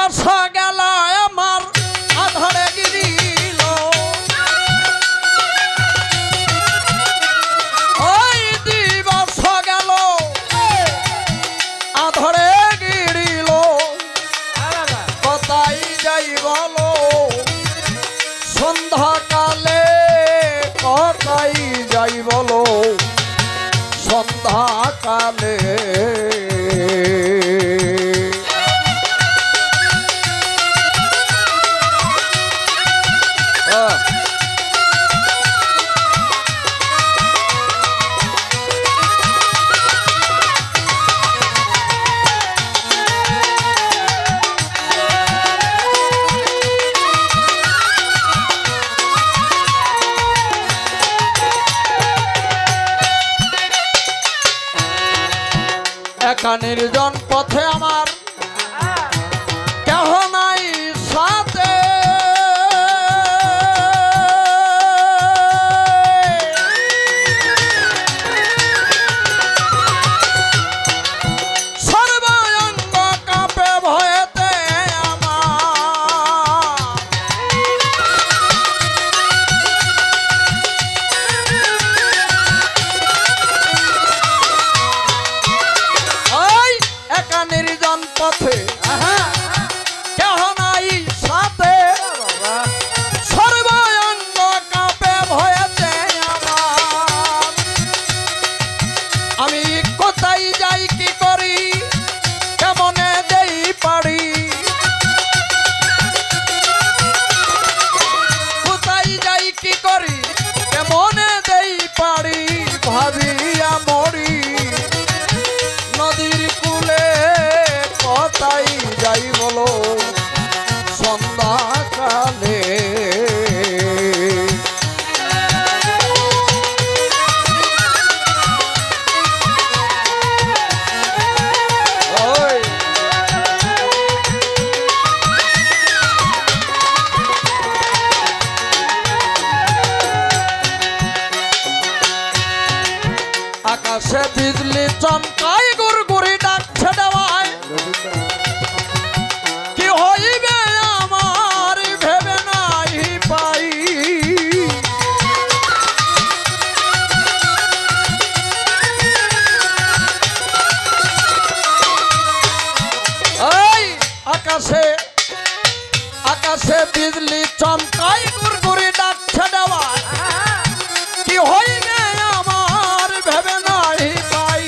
দিবস গেল আমার আধারে গিরিল, ওই দিবস গেল আধারে গিরিল, কোথায় যাই বলো সন্ধ্যাকালে, কোথায় যাই বলো সন্ধ্যাকালে। একা নির্জন পথে আমার কেহ নাই সাথে, সর্বাঙ্গ কাঁপে ভয়েতে আমার, একা নির্জন পথে কেহ নাই সাথে, সর্বাঙ্গ কাঁপে ভয়েতে আমার। আমি কোথায় যাই কি করি কেমনে দেই পারি, কোথায় যাই কি করি কেমনে দেই পারি, ভাবিয়া মরি নদীর কূলে, কোথায় যাই বলো সন্ধ্যাকালে। আকাশে বিজলি চমকায় গুড়গুড়ি ডাকছে দেওয়ায়, কি হইবে আমার ভেবে নাই পাই, এই আকাশে আকাশে বিজলি চমকায় গুড়গুড়ি ডাকছে দেওয়ায়, কি হইবে আমার ভেবে নাই পাই।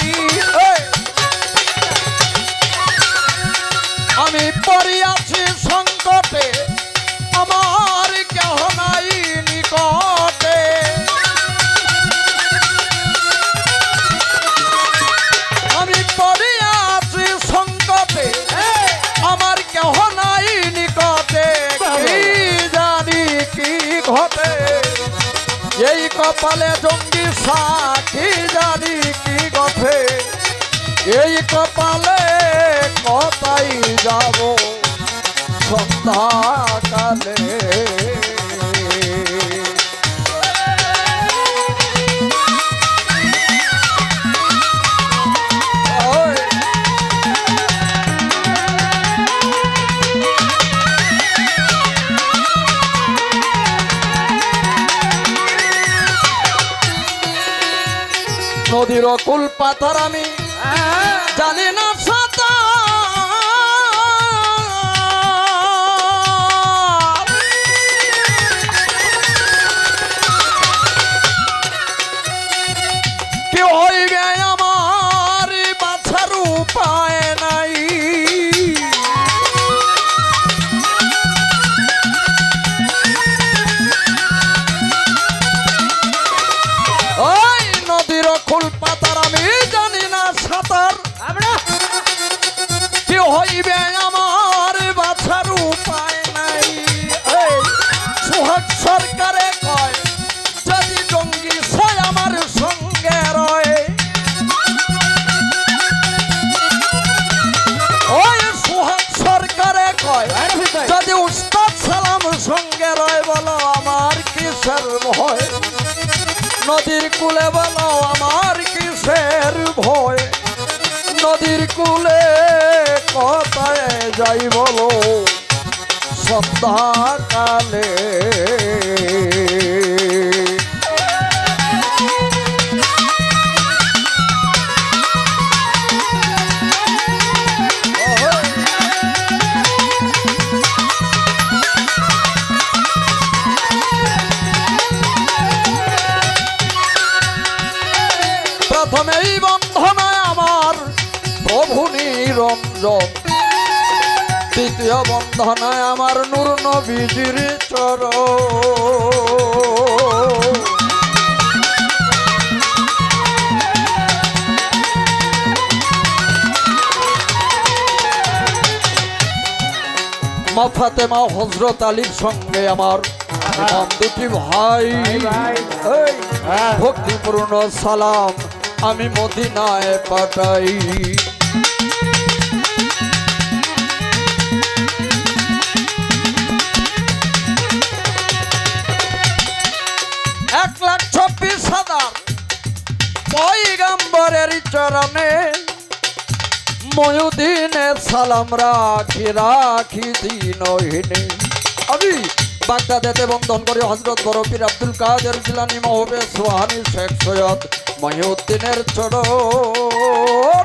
আমি পড়িয়াছি সংকটে আমার কেহ নাই নিকটে, আমি পড়িয়াছি সংকটে আমার কেহ নাই নিকটে, কি জানি কি ঘটে এই কপালে জঙ্গি সাক্ষী, জানি কি ঘটে এই কপালে, কোথায় যাব সন্ধ্যাকালে। নদীর কুল পাথর আমি জানি না সাঁতার, কি হইবে আমার বাছার উপায় নাই, ওই নদীর কুল পাথর আমি জানি না সাঁতার, কি হইবে আমার বাছার উপায় নাই। সোহাগ সরকারে কয় যদি জঙ্গি সে আমার সঙ্গে রয়, ওই সোহাগ সরকারে কয় যদি উস্তাদ সালাম সঙ্গে রয়, বলো আমার কিসের ভয়, নদীর কূলে বলো আমার কিসের ভয়, নদীর কূলে কোথায় যাই বলো। সন্ধ্যা কালে প্রথমেই বন্ধনায় আমার প্রভু নিরঞ্জন, দ্বিতীয় বন্ধনায় আমার নূর নবীজির চরণ। মা ফাতেমা হযরত আলীর সঙ্গে আমার ইমাম দুটি ভাই, এই ভক্তিপূর্ণ সালাম আমি মদিনায় পাঠাই। 1,26,000 পয়গম্বরের চরণে ময়ুদিনে সালাম রাখি রাখি দিনহীনে। আমি বাগদাদেতে বন্ধন করে হযরত বড় পীর আব্দুল কাদের জিলানী মহবে সোহানি শেখ সৈয়দ মহিউদ্দিনের চরণ,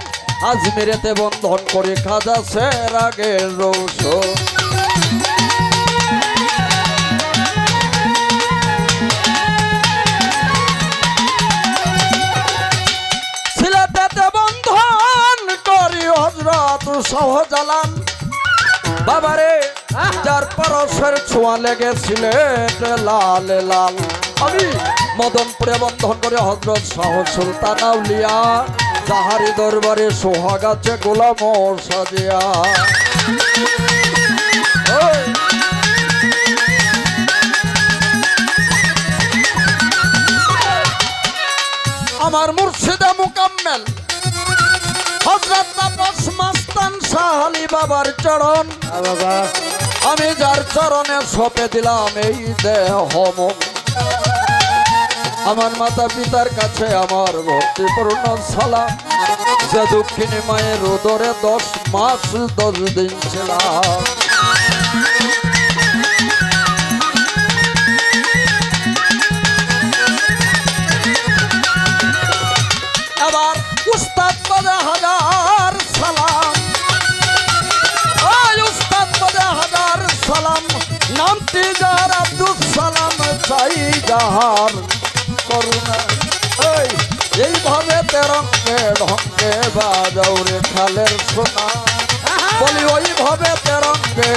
আজমিরেতে বন্ধন করে খাজা সেরাগের রৌশন। সিলেটেতে বন্ধন করি হযরত শাহজালাল বাবারে, যার পরশের ছোঁয়া লেগেছিলেন লাল লাল। আমি মদনপুরে বন্ধন করে হযরত শাহ সুলতান আউলিয়া, যাহারি দরবারে সোহাগ আছে গোলাম সাজিয়া। আমার মুর্শিদে মুকাম্মেল হযরত তাপস মাস্তান শাহ আলী বাবার চরণ, আমি যার চরণে সঁপে দিলাম এই দেহ মন। আমার মাতা পিতার কাছে আমার ভক্তিপূর্ণ সালাম, যে দক্ষিণী মায়ের উদরে 10 মাস 10 দিন ছিলাম। এবার উস্তাদ পদে হাজার সালাম, উস্তাদ পদে হাজার সালাম, নামটি যার আব্দুল সালাম চাই যাহার করুণা। এইভাবে তেরঙ্গে ঢঙ্গে বাজাও রে খালের সোনা, বলি ওইভাবে তেরঙ্গে